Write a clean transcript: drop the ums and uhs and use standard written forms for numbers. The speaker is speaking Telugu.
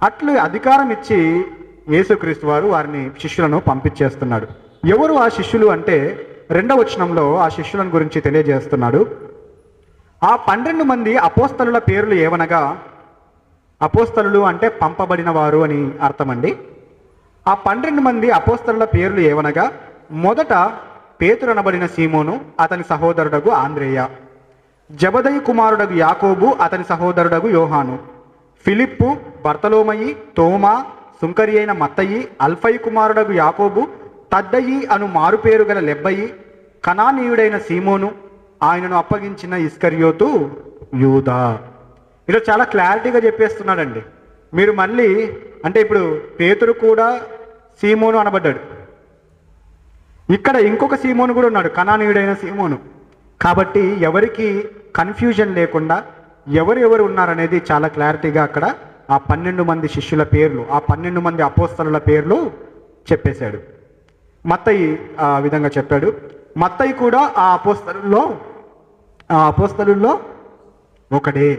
అట్లు అధికారం ఇచ్చి యేసుక్రీస్తు వారు వారిని శిష్యులను పంపించేస్తున్నాడు. ఎవరు ఆ శిష్యులు అంటే 2వ వచనంలో ఆ శిష్యులను గురించి తెలియజేస్తున్నాడు. ఆ 12 మంది అపోస్తలుల పేర్లు ఏవనగా, అపోస్తలులు అంటే పంపబడిన వారు అని అర్థమండి. ఆ 12 మంది అపోస్తలుల పేర్లు ఏవనగా, మొదట పేతురు అనబడిన సీమోను, అతని సహోదరుడగు ఆంద్రేయ, జబదయి కుమారుడగు యాకోబు, అతని సహోదరుడగు యోహాను, ఫిలిప్పు, బర్తలోమయి, తోమా, సుంకరి అయిన మత్తయి, అల్ఫయి కుమారుడగు యాకోబు, తద్దయి అను మారుపేరు గల లెబ్బయి, కనానీయుడైన సీమోను, ఆయనను అప్పగించిన ఇస్కరియోతు యూదా. ఇలా చాలా క్లారిటీగా చెప్పేస్తున్నాడండి. మీరు మళ్ళీ అంటే ఇప్పుడు పేతురు కూడా సీమోను అనబడ్డాడు, ఇక్కడ ఇంకొక సీమోను కూడా ఉన్నాడు, కనానీయుడైన సీమోను. కాబట్టి ఎవరికి కన్ఫ్యూజన్ లేకుండా ఎవరు ఉన్నారనేది చాలా క్లారిటీగా అక్కడ ఆ 12 మంది శిష్యుల పేర్లు, ఆ 12 మంది అపోస్తలుల పేర్లు చెప్పేశాడు. మత్తయి ఆ విధంగా చెప్పాడు. మత్తయి కూడా ఆ అపోస్తలుల్లో ఒకడే.